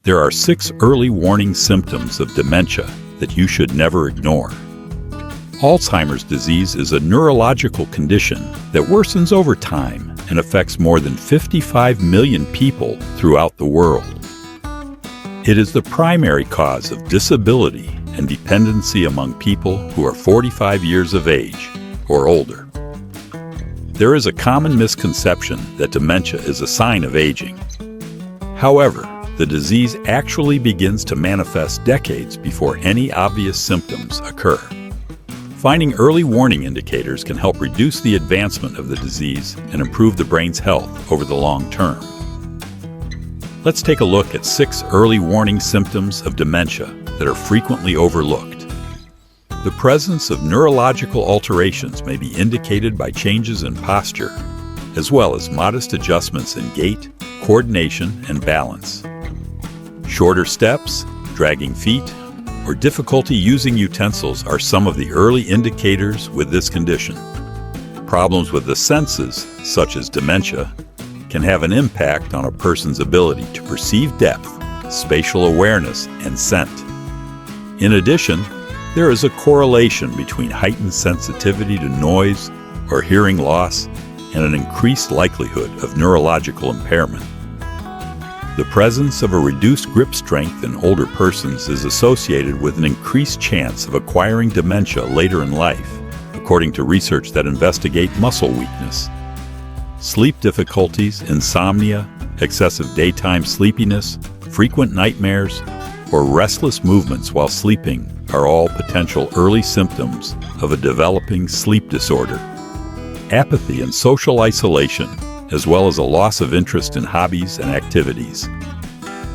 There are 6 early warning symptoms of dementia that you should never ignore. Alzheimer's disease is a neurological condition that worsens over time and affects more than 55 million people throughout the world. It is the primary cause of disability and dependency among people who are 45 years of age or older. There is a common misconception that dementia is a sign of aging. However, the disease actually begins to manifest decades before any obvious symptoms occur. Finding early warning indicators can help reduce the advancement of the disease and improve the brain's health over the long term. Let's take a look at 6 early warning symptoms of dementia that are frequently overlooked. The presence of neurological alterations may be indicated by changes in posture, as well as modest adjustments in gait, coordination, and balance. Shorter steps, dragging feet, or difficulty using utensils are some of the early indicators with this condition. Problems with the senses, such as dementia, can have an impact on a person's ability to perceive depth, spatial awareness, and scent. In addition, there is a correlation between heightened sensitivity to noise or hearing loss and an increased likelihood of neurological impairment. The presence of a reduced grip strength in older persons is associated with an increased chance of acquiring dementia later in life, according to research that investigate muscle weakness. Sleep difficulties, insomnia, excessive daytime sleepiness, frequent nightmares, or restless movements while sleeping are all potential early symptoms of a developing sleep disorder. Apathy and social isolation, as well as a loss of interest in hobbies and activities.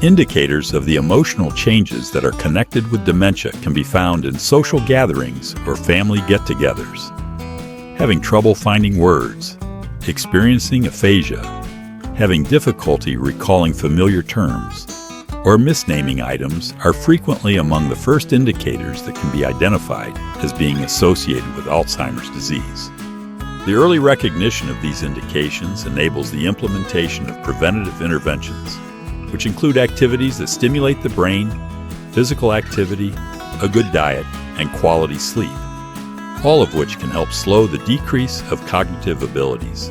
Indicators of the emotional changes that are connected with dementia can be found in social gatherings or family get-togethers. Having trouble finding words, experiencing aphasia, having difficulty recalling familiar terms, or misnaming items are frequently among the first indicators that can be identified as being associated with Alzheimer's disease. The early recognition of these indications enables the implementation of preventative interventions, which include activities that stimulate the brain, physical activity, a good diet, and quality sleep, all of which can help slow the decrease of cognitive abilities.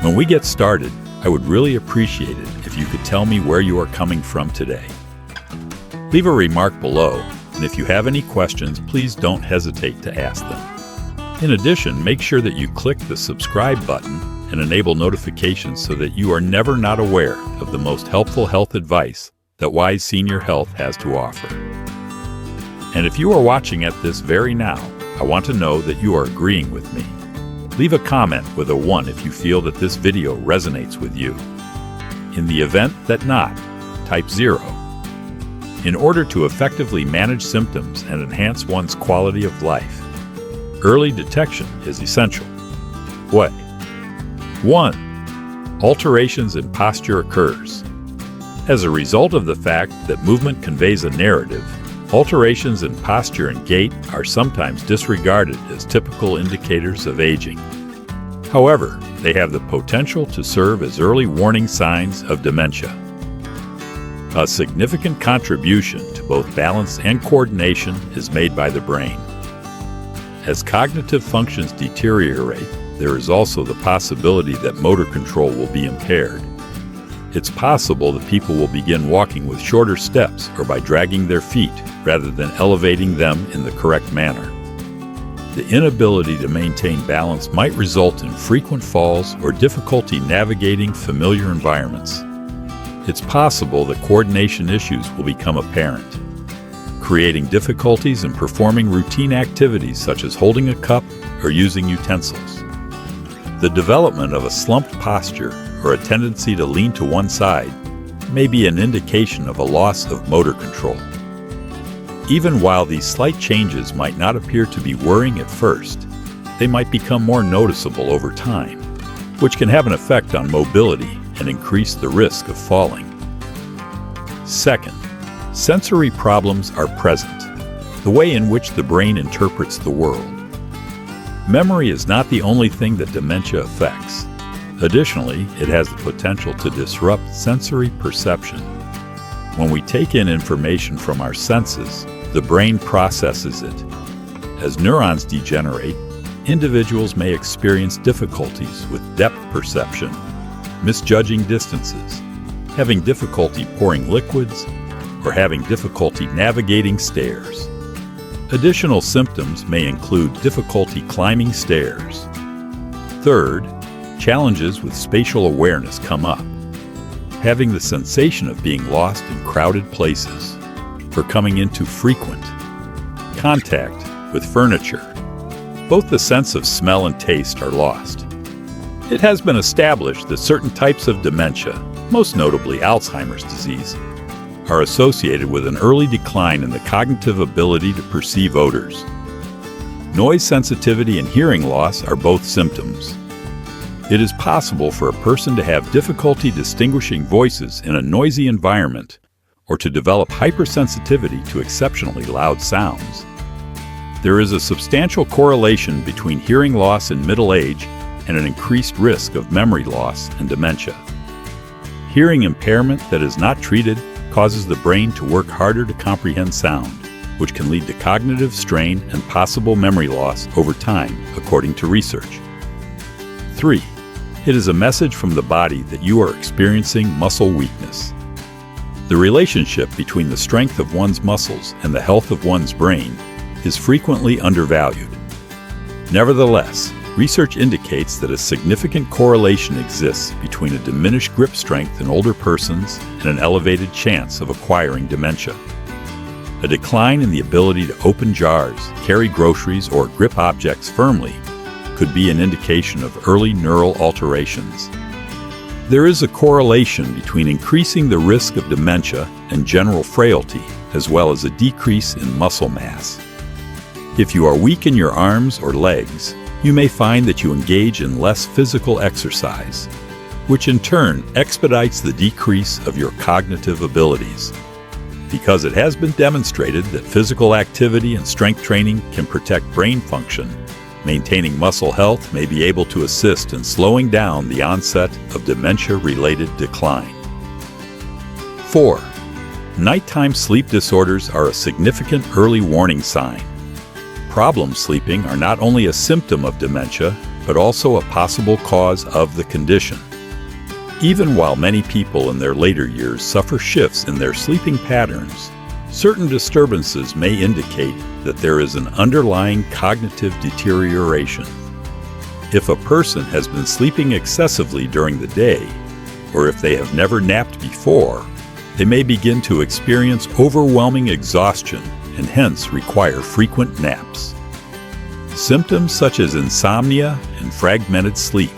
When we get started, I would really appreciate it if you could tell me where you are coming from today. Leave a remark below, and if you have any questions, please don't hesitate to ask them. In addition, make sure that you click the subscribe button and enable notifications so that you are never not aware of the most helpful health advice that Wise Senior Health has to offer. And if you are watching at this very now, I want to know that you are agreeing with me. Leave a comment with a 1 if you feel that this video resonates with you. In the event that not, type 0. In order to effectively manage symptoms and enhance one's quality of life, early detection is essential. What? 1. Alterations in posture occurs. As a result of the fact that movement conveys a narrative, alterations in posture and gait are sometimes disregarded as typical indicators of aging. However, they have the potential to serve as early warning signs of dementia. A significant contribution to both balance and coordination is made by the brain. As cognitive functions deteriorate, there is also the possibility that motor control will be impaired. It's possible that people will begin walking with shorter steps or by dragging their feet rather than elevating them in the correct manner. The inability to maintain balance might result in frequent falls or difficulty navigating familiar environments. It's possible that coordination issues will become apparent, creating difficulties in performing routine activities such as holding a cup or using utensils. The development of a slumped posture or a tendency to lean to one side may be an indication of a loss of motor control. Even while these slight changes might not appear to be worrying at first, they might become more noticeable over time, which can have an effect on mobility and increase the risk of falling. Second, sensory problems are present, the way in which the brain interprets the world. Memory is not the only thing that dementia affects. Additionally, it has the potential to disrupt sensory perception. When we take in information from our senses, the brain processes it. As neurons degenerate, individuals may experience difficulties with depth perception, misjudging distances, having difficulty pouring liquids, or having difficulty navigating stairs. Additional symptoms may include difficulty climbing stairs. Third, challenges with spatial awareness come up. Having the sensation of being lost in crowded places, or coming into frequent contact with furniture. Both the sense of smell and taste are lost. It has been established that certain types of dementia, most notably Alzheimer's disease, are associated with an early decline in the cognitive ability to perceive odors. Noise sensitivity and hearing loss are both symptoms. It is possible for a person to have difficulty distinguishing voices in a noisy environment, or to develop hypersensitivity to exceptionally loud sounds. There is a substantial correlation between hearing loss in middle age and an increased risk of memory loss and dementia. Hearing impairment that is not treated causes the brain to work harder to comprehend sound, which can lead to cognitive strain and possible memory loss over time, according to research. 3. It is a message from the body that you are experiencing muscle weakness. The relationship between the strength of one's muscles and the health of one's brain is frequently undervalued. Nevertheless, research indicates that a significant correlation exists between a diminished grip strength in older persons and an elevated chance of acquiring dementia. A decline in the ability to open jars, carry groceries, or grip objects firmly could be an indication of early neural alterations. There is a correlation between increasing the risk of dementia and general frailty, as well as a decrease in muscle mass. If you are weak in your arms or legs, you may find that you engage in less physical exercise, which in turn expedites the decrease of your cognitive abilities. Because it has been demonstrated that physical activity and strength training can protect brain function, maintaining muscle health may be able to assist in slowing down the onset of dementia-related decline. 4. Nighttime sleep disorders are a significant early warning sign. Problem sleeping are not only a symptom of dementia, but also a possible cause of the condition. Even while many people in their later years suffer shifts in their sleeping patterns, certain disturbances may indicate that there is an underlying cognitive deterioration. If a person has been sleeping excessively during the day, or if they have never napped before, they may begin to experience overwhelming exhaustion and hence require frequent naps. Symptoms such as insomnia and fragmented sleep,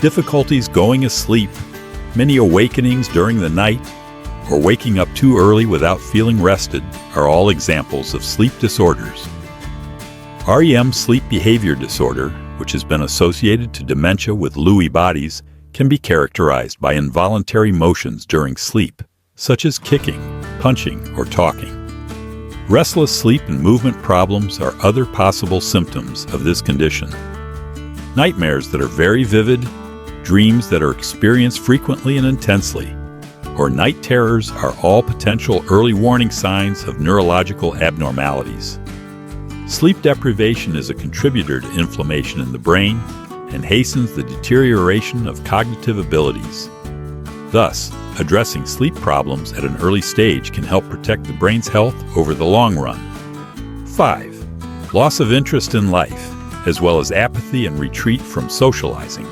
difficulties going asleep, many awakenings during the night, or waking up too early without feeling rested are all examples of sleep disorders. REM sleep behavior disorder, which has been associated to dementia with Lewy bodies, can be characterized by involuntary motions during sleep, such as kicking, punching, or talking. Restless sleep and movement problems are other possible symptoms of this condition. Nightmares that are very vivid, dreams that are experienced frequently and intensely, or night terrors are all potential early warning signs of neurological abnormalities. Sleep deprivation is a contributor to inflammation in the brain and hastens the deterioration of cognitive abilities. Thus, addressing sleep problems at an early stage can help protect the brain's health over the long run. 5. Loss of interest in life, as well as apathy and retreat from socializing.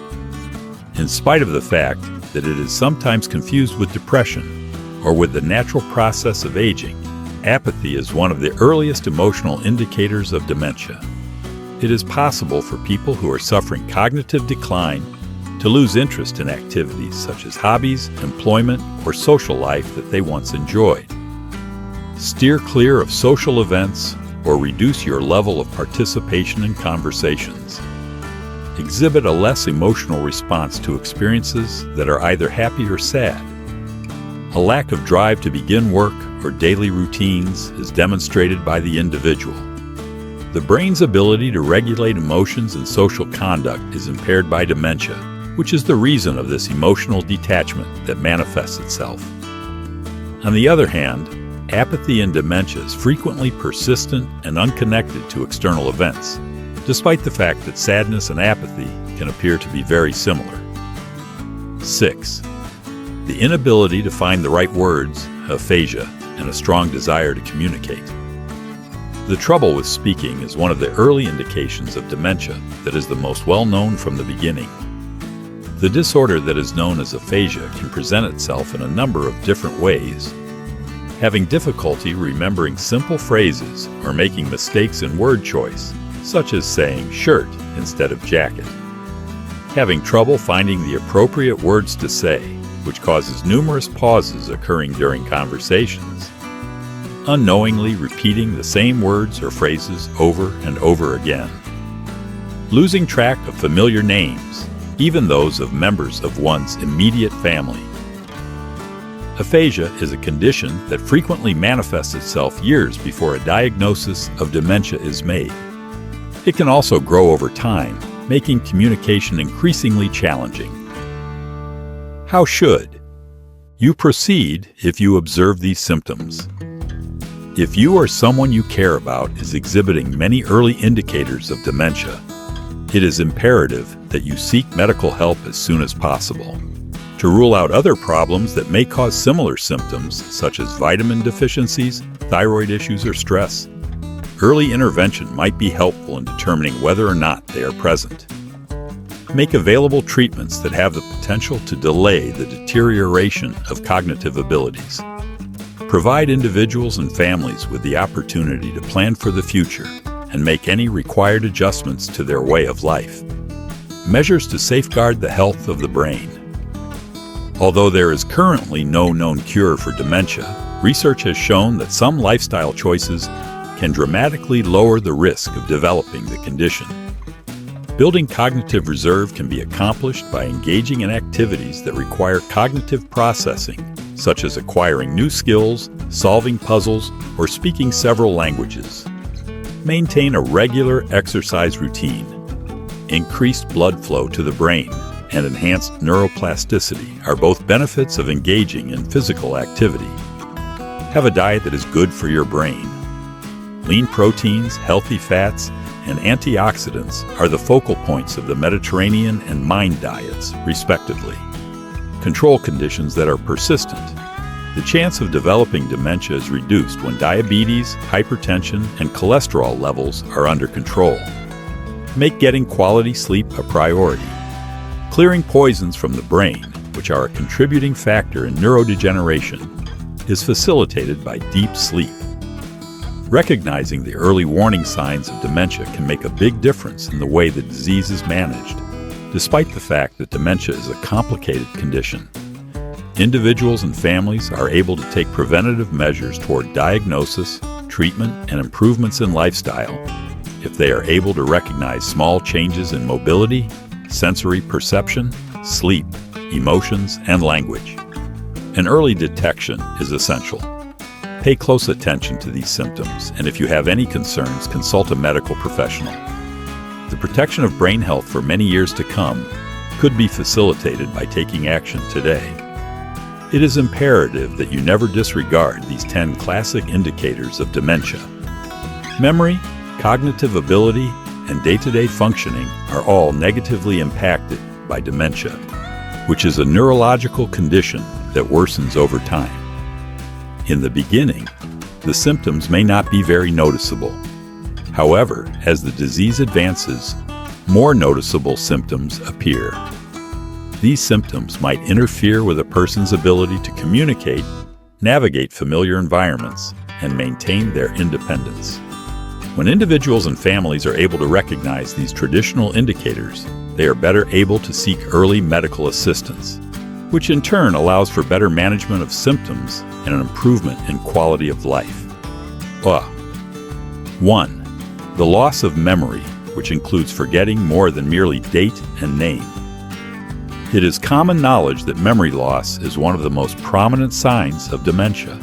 In spite of the fact that it is sometimes confused with depression or with the natural process of aging, apathy is one of the earliest emotional indicators of dementia. It is possible for people who are suffering cognitive decline to lose interest in activities such as hobbies, employment, or social life that they once enjoyed. Steer clear of social events or reduce your level of participation in conversations. Exhibit a less emotional response to experiences that are either happy or sad. A lack of drive to begin work or daily routines is demonstrated by the individual. The brain's ability to regulate emotions and social conduct is impaired by dementia, which is the reason of this emotional detachment that manifests itself. On the other hand, apathy in dementia is frequently persistent and unconnected to external events, despite the fact that sadness and apathy can appear to be very similar. 6. The inability to find the right words, aphasia, and a strong desire to communicate. The trouble with speaking is one of the early indications of dementia that is the most well known from the beginning. The disorder that is known as aphasia can present itself in a number of different ways. Having difficulty remembering simple phrases or making mistakes in word choice, such as saying shirt instead of jacket. Having trouble finding the appropriate words to say, which causes numerous pauses occurring during conversations. Unknowingly repeating the same words or phrases over and over again. Losing track of familiar names, even those of members of one's immediate family. Aphasia is a condition that frequently manifests itself years before a diagnosis of dementia is made. It can also grow over time, making communication increasingly challenging. How should you proceed if you observe these symptoms? If you or someone you care about is exhibiting many early indicators of dementia, it is imperative that you seek medical help as soon as possible. To rule out other problems that may cause similar symptoms, such as vitamin deficiencies, thyroid issues, or stress, early intervention might be helpful in determining whether or not they are present. Make available treatments that have the potential to delay the deterioration of cognitive abilities. Provide individuals and families with the opportunity to plan for the future and make any required adjustments to their way of life. Measures to safeguard the health of the brain. Although there is currently no known cure for dementia, research has shown that some lifestyle choices can dramatically lower the risk of developing the condition. Building cognitive reserve can be accomplished by engaging in activities that require cognitive processing, such as acquiring new skills, solving puzzles, or speaking several languages. Maintain a regular exercise routine. Increased blood flow to the brain and enhanced neuroplasticity are both benefits of engaging in physical activity. Have a diet that is good for your brain. Lean proteins, healthy fats, and antioxidants are the focal points of the Mediterranean and MIND diets, respectively. Control conditions that are persistent. The chance of developing dementia is reduced when diabetes, hypertension, and cholesterol levels are under control. Make getting quality sleep a priority. Clearing poisons from the brain, which are a contributing factor in neurodegeneration, is facilitated by deep sleep. Recognizing the early warning signs of dementia can make a big difference in the way the disease is managed, despite the fact that dementia is a complicated condition. Individuals and families are able to take preventative measures toward diagnosis, treatment, and improvements in lifestyle if they are able to recognize small changes in mobility, sensory perception, sleep, emotions, and language. An early detection is essential. Pay close attention to these symptoms, and if you have any concerns, consult a medical professional. The protection of brain health for many years to come could be facilitated by taking action today. It is imperative that you never disregard these 10 classic indicators of dementia. Memory, cognitive ability, and day-to-day functioning are all negatively impacted by dementia, which is a neurological condition that worsens over time. In the beginning, the symptoms may not be very noticeable. However, as the disease advances, more noticeable symptoms appear. These symptoms might interfere with a person's ability to communicate, navigate familiar environments, and maintain their independence. When individuals and families are able to recognize these traditional indicators, they are better able to seek early medical assistance, which in turn allows for better management of symptoms and an improvement in quality of life. 1. The loss of memory, which includes forgetting more than merely date and name. It is common knowledge that memory loss is one of the most prominent signs of dementia.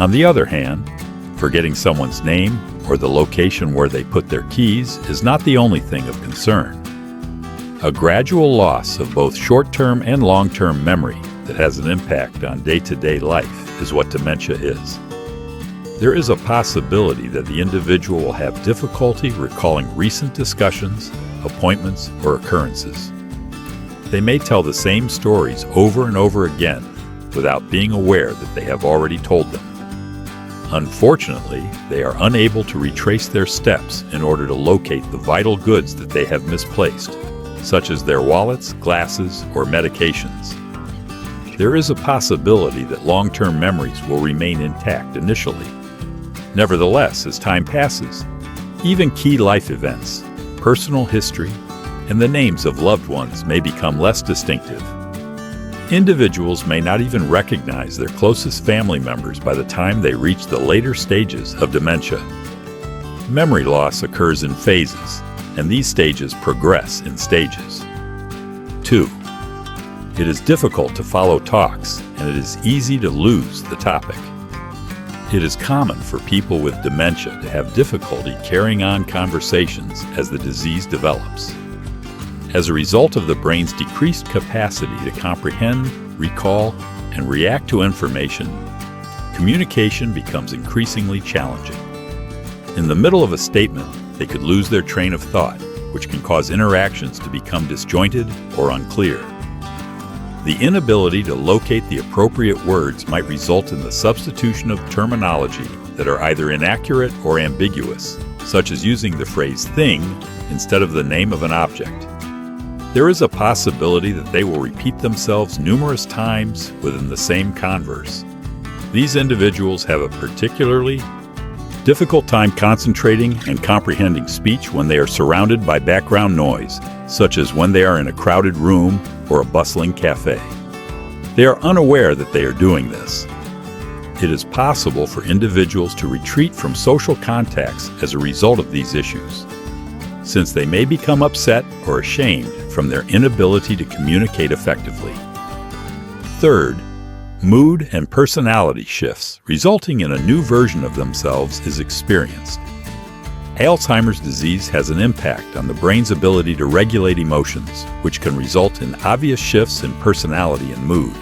On the other hand, forgetting someone's name or the location where they put their keys is not the only thing of concern. A gradual loss of both short-term and long-term memory that has an impact on day-to-day life is what dementia is. There is a possibility that the individual will have difficulty recalling recent discussions, appointments, or occurrences. They may tell the same stories over and over again without being aware that they have already told them. Unfortunately, they are unable to retrace their steps in order to locate the vital goods that they have misplaced, such as their wallets, glasses, or medications. There is a possibility that long-term memories will remain intact initially. Nevertheless, as time passes, even key life events, personal history, and the names of loved ones may become less distinctive. Individuals may not even recognize their closest family members by the time they reach the later stages of dementia. Memory loss occurs in phases, and these stages progress in stages. 2. It is difficult to follow talks, and it is easy to lose the topic. It is common for people with dementia to have difficulty carrying on conversations as the disease develops. As a result of the brain's decreased capacity to comprehend, recall, and react to information, communication becomes increasingly challenging. In the middle of a statement, they could lose their train of thought, which can cause interactions to become disjointed or unclear. The inability to locate the appropriate words might result in the substitution of terminology that are either inaccurate or ambiguous, such as using the phrase thing instead of the name of an object. There is a possibility that they will repeat themselves numerous times within the same converse. These individuals have a particularly difficult time concentrating and comprehending speech when they are surrounded by background noise, such as when they are in a crowded room or a bustling cafe. They are unaware that they are doing this. It is possible for individuals to retreat from social contacts as a result of these issues, since they may become upset or ashamed from their inability to communicate effectively. 3rd, mood and personality shifts resulting in a new version of themselves is experienced. Alzheimer's disease has an impact on the brain's ability to regulate emotions, which can result in obvious shifts in personality and mood.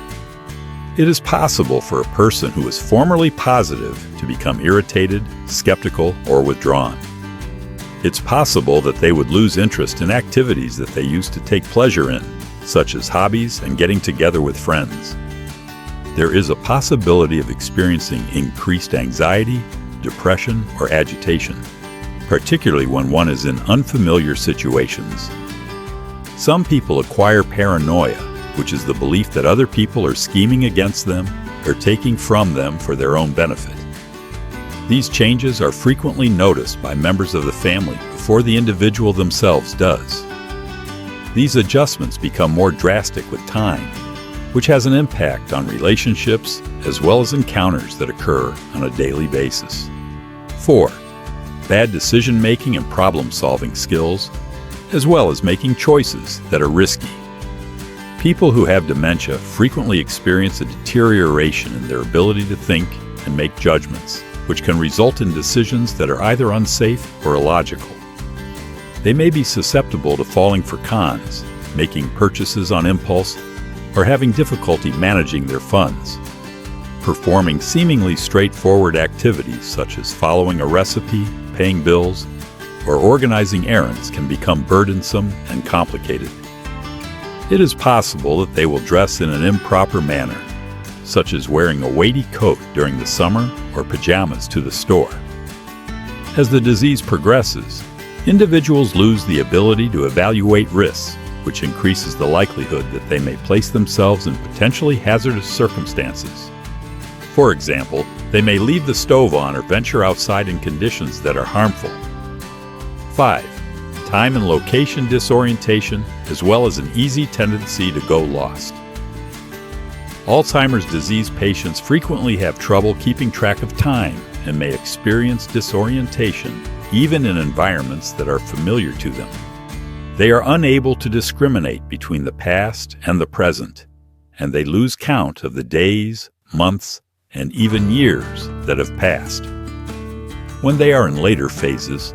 It is possible for a person who was formerly positive to become irritated, skeptical, or withdrawn. It's possible that they would lose interest in activities that they used to take pleasure in, such as hobbies and getting together with friends. There is a possibility of experiencing increased anxiety, depression, or agitation, particularly when one is in unfamiliar situations. Some people acquire paranoia, which is the belief that other people are scheming against them or taking from them for their own benefit. These changes are frequently noticed by members of the family before the individual themselves does. These adjustments become more drastic with time, which has an impact on relationships as well as encounters that occur on a daily basis. 4. Bad decision-making and problem-solving skills, as well as making choices that are risky. People who have dementia frequently experience a deterioration in their ability to think and make judgments, which can result in decisions that are either unsafe or illogical. They may be susceptible to falling for cons, making purchases on impulse, or having difficulty managing their funds. Performing seemingly straightforward activities such as following a recipe, paying bills, or organizing errands can become burdensome and complicated. It is possible that they will dress in an improper manner, such as wearing a weighty coat during the summer or pajamas to the store. As the disease progresses, individuals lose the ability to evaluate risks, which increases the likelihood that they may place themselves in potentially hazardous circumstances. For example, they may leave the stove on or venture outside in conditions that are harmful. 5. Time and location disorientation, as well as an easy tendency to go lost. Alzheimer's disease patients frequently have trouble keeping track of time and may experience disorientation even in environments that are familiar to them. They are unable to discriminate between the past and the present, and they lose count of the days, months, and even years that have passed. When they are in later phases,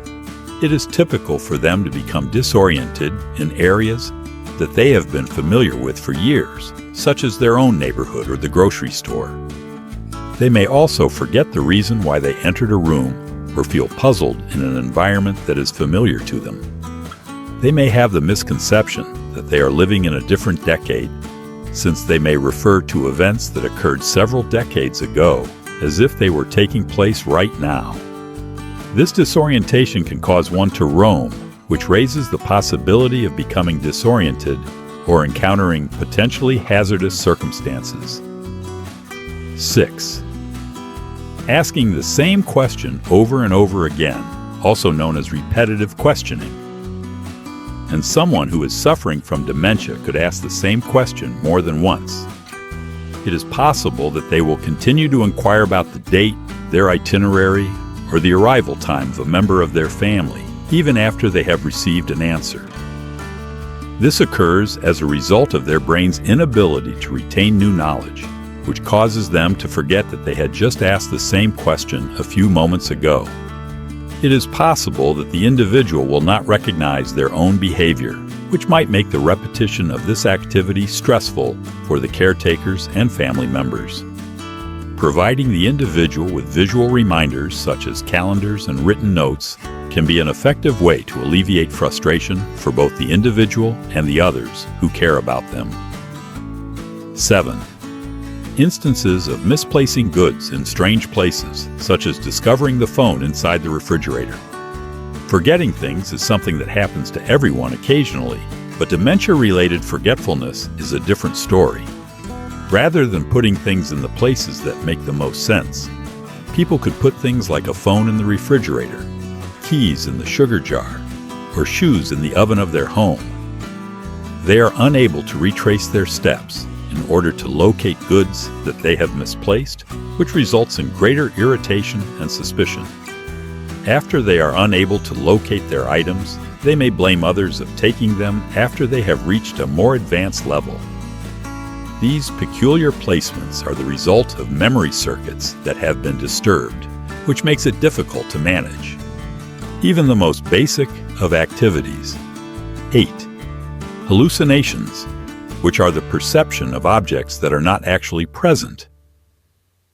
it is typical for them to become disoriented in areas that they have been familiar with for years, such as their own neighborhood or the grocery store. They may also forget the reason why they entered a room or feel puzzled in an environment that is familiar to them. They may have the misconception that they are living in a different decade, since they may refer to events that occurred several decades ago as if they were taking place right now. This disorientation can cause one to roam, which raises the possibility of becoming disoriented or encountering potentially hazardous circumstances. 6. Asking the same question over and over again, also known as repetitive questioning. And someone who is suffering from dementia could ask the same question more than once. It is possible that they will continue to inquire about the date, their itinerary, or the arrival time of a member of their family, even after they have received an answer. This occurs as a result of their brain's inability to retain new knowledge, which causes them to forget that they had just asked the same question a few moments ago. It is possible that the individual will not recognize their own behavior, which might make the repetition of this activity stressful for the caretakers and family members. Providing the individual with visual reminders such as calendars and written notes can be an effective way to alleviate frustration for both the individual and the others who care about them. 7. Instances of misplacing goods in strange places, such as discovering the phone inside the refrigerator. Forgetting things is something that happens to everyone occasionally, but dementia-related forgetfulness is a different story. Rather than putting things in the places that make the most sense, people could put things like a phone in the refrigerator, keys in the sugar jar, or shoes in the oven of their home. They are unable to retrace their steps in order to locate goods that they have misplaced, which results in greater irritation and suspicion. After they are unable to locate their items, they may blame others of taking them after they have reached a more advanced level. These peculiar placements are the result of memory circuits that have been disturbed, which makes it difficult to manage. Even the most basic of activities. 8. Hallucinations, which are the perception of objects that are not actually present.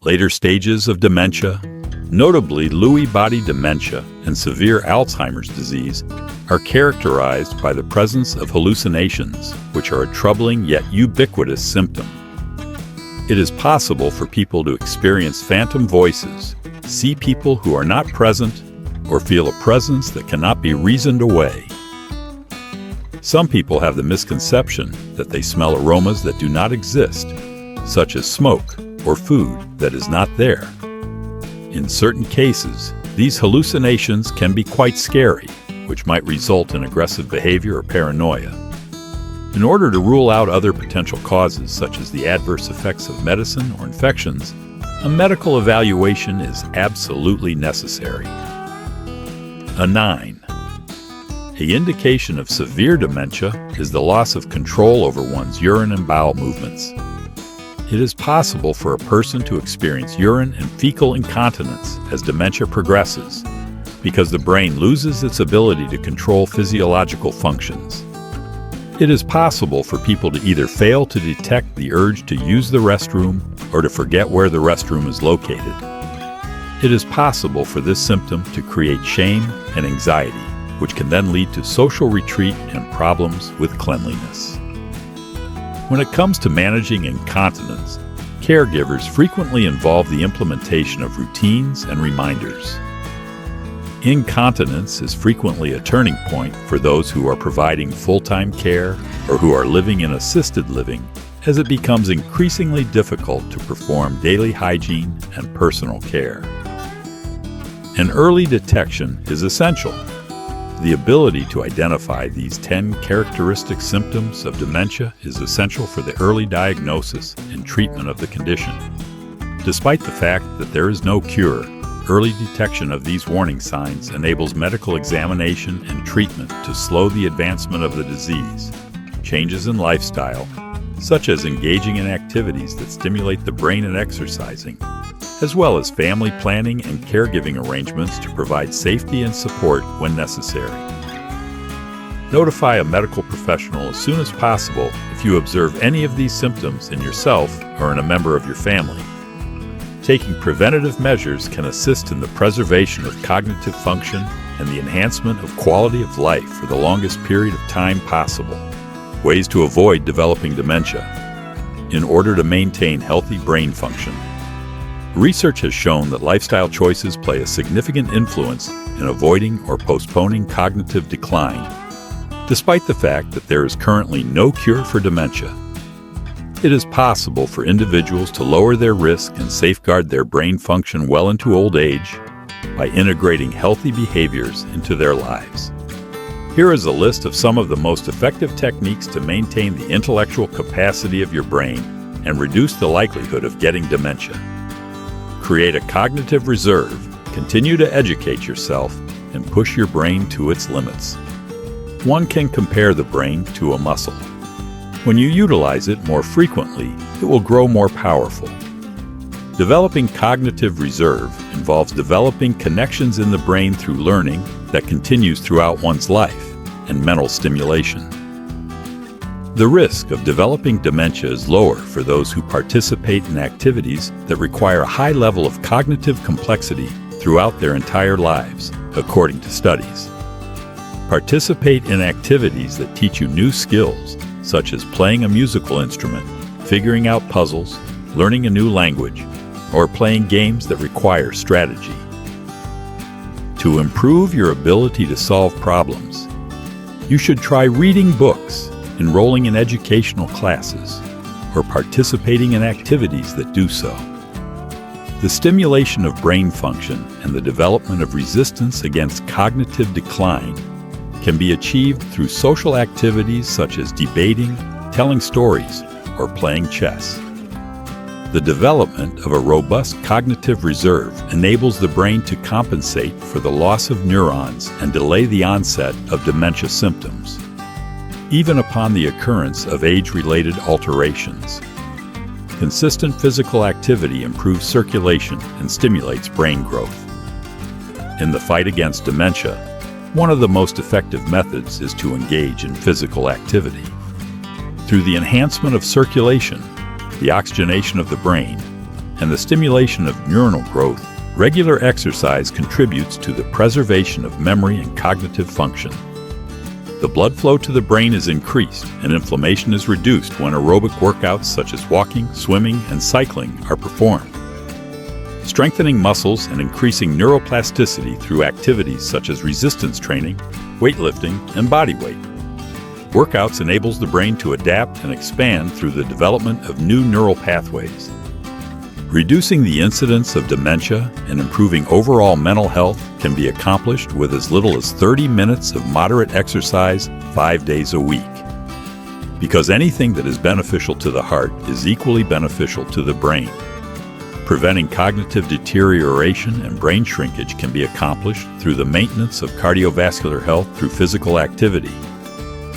Later stages of dementia, notably Lewy body dementia and severe Alzheimer's disease, are characterized by the presence of hallucinations, which are a troubling yet ubiquitous symptom. It is possible for people to experience phantom voices, see people who are not present, or feel a presence that cannot be reasoned away. Some people have the misconception that they smell aromas that do not exist, such as smoke or food that is not there. In certain cases, these hallucinations can be quite scary, which might result in aggressive behavior or paranoia. In order to rule out other potential causes, such as the adverse effects of medicine or infections, a medical evaluation is absolutely necessary. A 9. The indication of severe dementia is the loss of control over one's urine and bowel movements. It is possible for a person to experience urine and fecal incontinence as dementia progresses, because the brain loses its ability to control physiological functions. It is possible for people to either fail to detect the urge to use the restroom or to forget where the restroom is located. It is possible for this symptom to create shame and anxiety, which can then lead to social retreat and problems with cleanliness. When it comes to managing incontinence, caregivers frequently involve the implementation of routines and reminders. Incontinence is frequently a turning point for those who are providing full-time care or who are living in assisted living, as it becomes increasingly difficult to perform daily hygiene and personal care. An early detection is essential. The ability to identify these 10 characteristic symptoms of dementia is essential for the early diagnosis and treatment of the condition. Despite the fact that there is no cure, early detection of these warning signs enables medical examination and treatment to slow the advancement of the disease. Changes in lifestyle, such as engaging in activities that stimulate the brain and exercising, as well as family planning and caregiving arrangements to provide safety and support when necessary. Notify a medical professional as soon as possible if you observe any of these symptoms in yourself or in a member of your family. Taking preventative measures can assist in the preservation of cognitive function and the enhancement of quality of life for the longest period of time possible. Ways to avoid developing dementia. In order to maintain healthy brain function. Research has shown that lifestyle choices play a significant influence in avoiding or postponing cognitive decline, despite the fact that there is currently no cure for dementia. It is possible for individuals to lower their risk and safeguard their brain function well into old age by integrating healthy behaviors into their lives. Here is a list of some of the most effective techniques to maintain the intellectual capacity of your brain and reduce the likelihood of getting dementia. Create a cognitive reserve, continue to educate yourself, and push your brain to its limits. One can compare the brain to a muscle. When you utilize it more frequently, it will grow more powerful. Developing cognitive reserve involves developing connections in the brain through learning that continues throughout one's life and mental stimulation. The risk of developing dementia is lower for those who participate in activities that require a high level of cognitive complexity throughout their entire lives, according to studies. Participate in activities that teach you new skills, such as playing a musical instrument, figuring out puzzles, learning a new language, or playing games that require strategy. To improve your ability to solve problems, you should try reading books, enrolling in educational classes, or participating in activities that do so. The stimulation of brain function and the development of resistance against cognitive decline can be achieved through social activities such as debating, telling stories, or playing chess. The development of a robust cognitive reserve enables the brain to compensate for the loss of neurons and delay the onset of dementia symptoms, even upon the occurrence of age-related alterations. Consistent physical activity improves circulation and stimulates brain growth. In the fight against dementia, one of the most effective methods is to engage in physical activity. Through the enhancement of circulation, the oxygenation of the brain, and the stimulation of neuronal growth, regular exercise contributes to the preservation of memory and cognitive function. The blood flow to the brain is increased and inflammation is reduced when aerobic workouts such as walking, swimming, and cycling are performed. Strengthening muscles and increasing neuroplasticity through activities such as resistance training, weightlifting, and body weight. Workouts enables the brain to adapt and expand through the development of new neural pathways. Reducing the incidence of dementia and improving overall mental health can be accomplished with as little as 30 minutes of moderate exercise 5 days a week. Because anything that is beneficial to the heart is equally beneficial to the brain. Preventing cognitive deterioration and brain shrinkage can be accomplished through the maintenance of cardiovascular health through physical activity.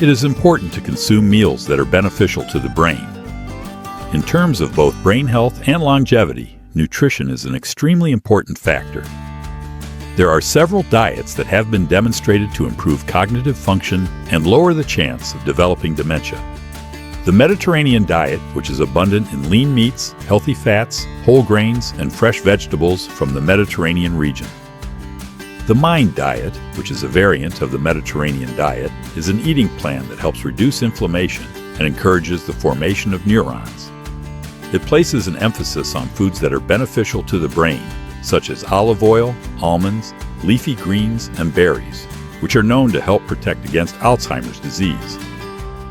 It is important to consume meals that are beneficial to the brain. In terms of both brain health and longevity, nutrition is an extremely important factor. There are several diets that have been demonstrated to improve cognitive function and lower the chance of developing dementia. The Mediterranean diet, which is abundant in lean meats, healthy fats, whole grains, and fresh vegetables from the Mediterranean region. The MIND diet, which is a variant of the Mediterranean diet, is an eating plan that helps reduce inflammation and encourages the formation of neurons. It places an emphasis on foods that are beneficial to the brain, such as olive oil, almonds, leafy greens, and berries, which are known to help protect against Alzheimer's disease.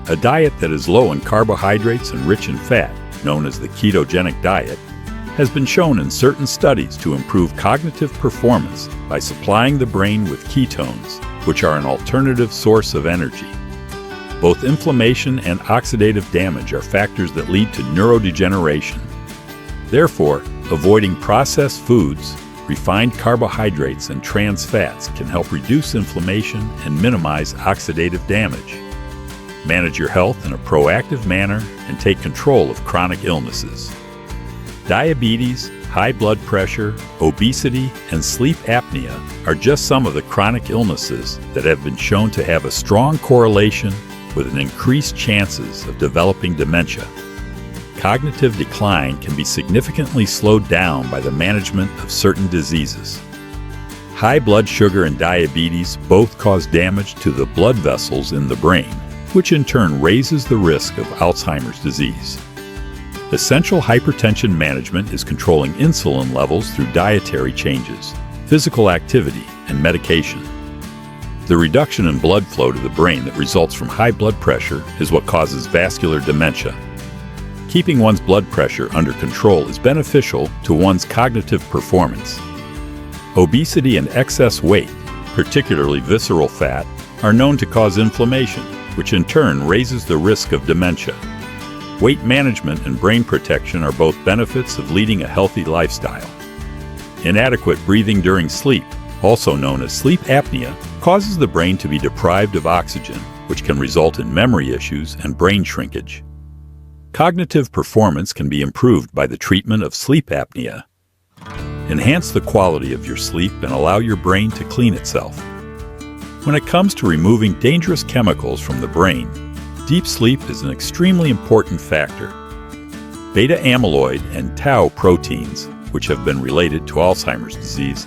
A diet that is low in carbohydrates and rich in fat, known as the ketogenic diet, has been shown in certain studies to improve cognitive performance by supplying the brain with ketones, which are an alternative source of energy. Both inflammation and oxidative damage are factors that lead to neurodegeneration. Therefore, avoiding processed foods, refined carbohydrates, and trans fats can help reduce inflammation and minimize oxidative damage. Manage your health in a proactive manner and take control of chronic illnesses. Diabetes, high blood pressure, obesity, and sleep apnea are just some of the chronic illnesses that have been shown to have a strong correlation with an increased chances of developing dementia. cognitive decline can be significantly slowed down by the management of certain diseases. High blood sugar and diabetes both cause damage to the blood vessels in the brain, which in turn raises the risk of Alzheimer's disease. Essential hypertension management is controlling insulin levels through dietary changes, physical activity, and medication. The reduction in blood flow to the brain that results from high blood pressure is what causes vascular dementia. Keeping one's blood pressure under control is beneficial to one's cognitive performance. Obesity and excess weight, particularly visceral fat, are known to cause inflammation, which in turn raises the risk of dementia. Weight management and brain protection are both benefits of leading a healthy lifestyle. Inadequate breathing during sleep, also known as sleep apnea, causes the brain to be deprived of oxygen, which can result in memory issues and brain shrinkage. Cognitive performance can be improved by the treatment of sleep apnea. Enhance the quality of your sleep and allow your brain to clean itself. When it comes to removing dangerous chemicals from the brain, deep sleep is an extremely important factor. Beta amyloid and tau proteins, which have been related to Alzheimer's disease,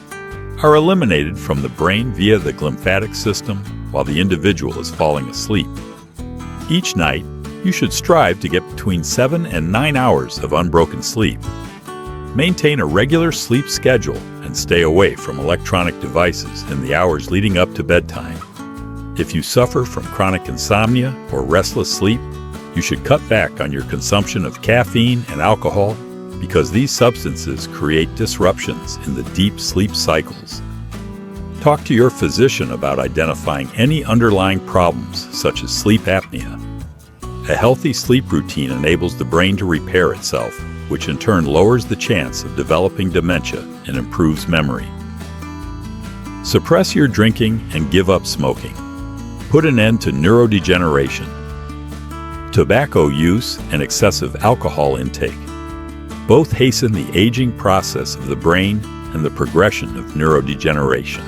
are eliminated from the brain via the glymphatic system while the individual is falling asleep. Each night, you should strive to get between 7 and 9 hours of unbroken sleep. Maintain a regular sleep schedule and stay away from electronic devices in the hours leading up to bedtime. If you suffer from chronic insomnia or restless sleep, you should cut back on your consumption of caffeine and alcohol because these substances create disruptions in the deep sleep cycles. Talk to your physician about identifying any underlying problems such as sleep apnea. A healthy sleep routine enables the brain to repair itself, which in turn lowers the chance of developing dementia and improves memory. Suppress your drinking and give up smoking. Put an end to neurodegeneration. Tobacco use and excessive alcohol intake both hasten the aging process of the brain and the progression of neurodegeneration.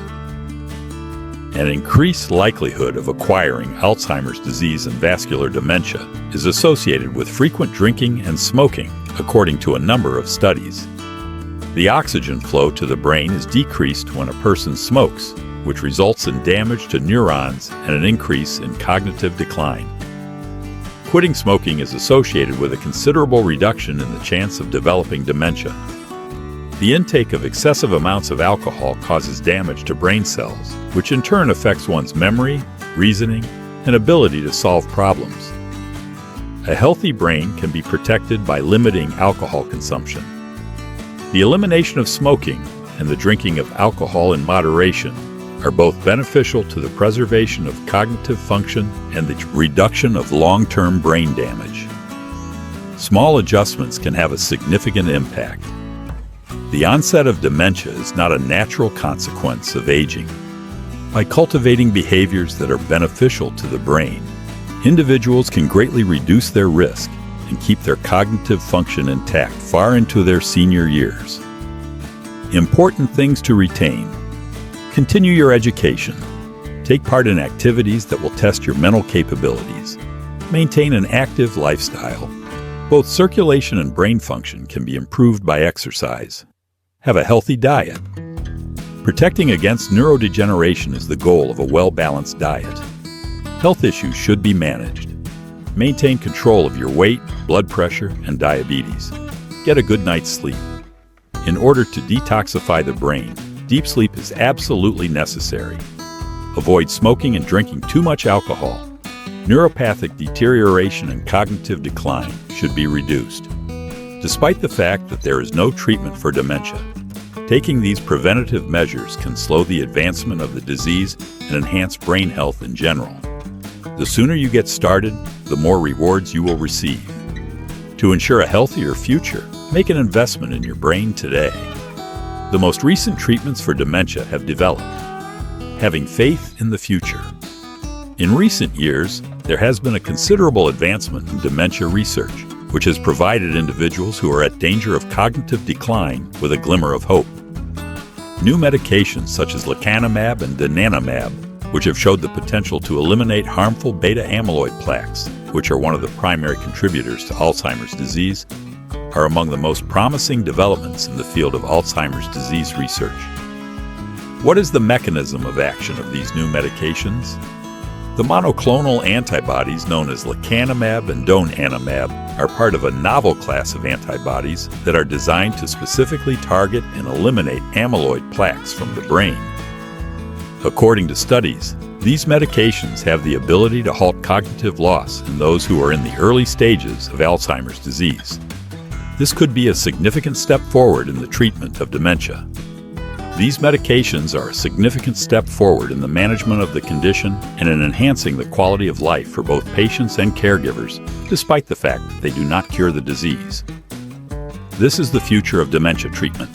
An increased likelihood of acquiring Alzheimer's disease and vascular dementia is associated with frequent drinking and smoking, according to a number of studies. The oxygen flow to the brain is decreased when a person smokes, which results in damage to neurons and an increase in cognitive decline. Quitting smoking is associated with a considerable reduction in the chance of developing dementia. The intake of excessive amounts of alcohol causes damage to brain cells, which in turn affects one's memory, reasoning, and ability to solve problems. A healthy brain can be protected by limiting alcohol consumption. The elimination of smoking and the drinking of alcohol in moderation are both beneficial to the preservation of cognitive function and the reduction of long-term brain damage. Small adjustments can have a significant impact. The onset of dementia is not a natural consequence of aging. By cultivating behaviors that are beneficial to the brain, individuals can greatly reduce their risk and keep their cognitive function intact far into their senior years. Important things to retain. Continue your education. Take part in activities that will test your mental capabilities. Maintain an active lifestyle. Both circulation and brain function can be improved by exercise. Have a healthy diet. Protecting against neurodegeneration is the goal of a well-balanced diet. Health issues should be managed. Maintain control of your weight, blood pressure, and diabetes. Get a good night's sleep. In order to detoxify the brain, deep sleep is absolutely necessary. Avoid smoking and drinking too much alcohol. Neuropathic deterioration and cognitive decline should be reduced. Despite the fact that there is no treatment for dementia, taking these preventative measures can slow the advancement of the disease and enhance brain health in general. The sooner you get started, the more rewards you will receive. To ensure a healthier future, make an investment in your brain today. The most recent treatments for dementia have developed. Having faith in the future. In recent years, there has been a considerable advancement in dementia research, which has provided individuals who are at danger of cognitive decline with a glimmer of hope. New medications such as lecanemab and donanemab, which have showed the potential to eliminate harmful beta amyloid plaques, which are one of the primary contributors to Alzheimer's disease, are among the most promising developments in the field of Alzheimer's disease research. What is the mechanism of action of these new medications? The monoclonal antibodies known as lecanemab and donanemab are part of a novel class of antibodies that are designed to specifically target and eliminate amyloid plaques from the brain. According to studies, these medications have the ability to halt cognitive loss in those who are in the early stages of Alzheimer's disease. This could be a significant step forward in the treatment of dementia. These medications are a significant step forward in the management of the condition and in enhancing the quality of life for both patients and caregivers, despite the fact that they do not cure the disease. This is the future of dementia treatment.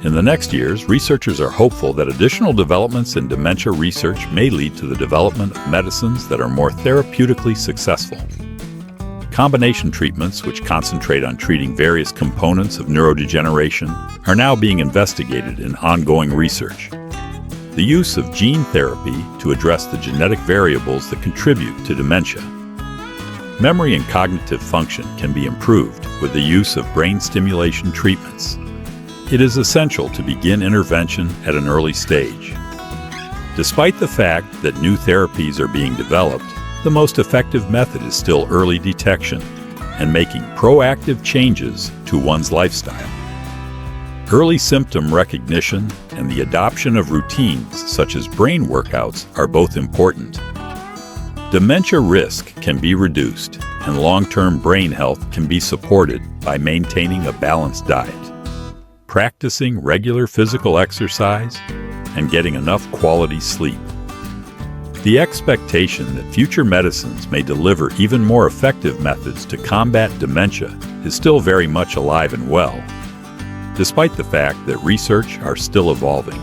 In the next years, researchers are hopeful that additional developments in dementia research may lead to the development of medicines that are more therapeutically successful. Combination treatments, which concentrate on treating various components of neurodegeneration, are now being investigated in ongoing research. The use of gene therapy to address the genetic variables that contribute to dementia. Memory and cognitive function can be improved with the use of brain stimulation treatments. It is essential to begin intervention at an early stage. Despite the fact that new therapies are being developed, the most effective method is still early detection and making proactive changes to one's lifestyle. Early symptom recognition and the adoption of routines such as brain workouts are both important. Dementia risk can be reduced and long-term brain health can be supported by maintaining a balanced diet, practicing regular physical exercise, and getting enough quality sleep. The expectation that future medicines may deliver even more effective methods to combat dementia is still very much alive and well, despite the fact that research are still evolving.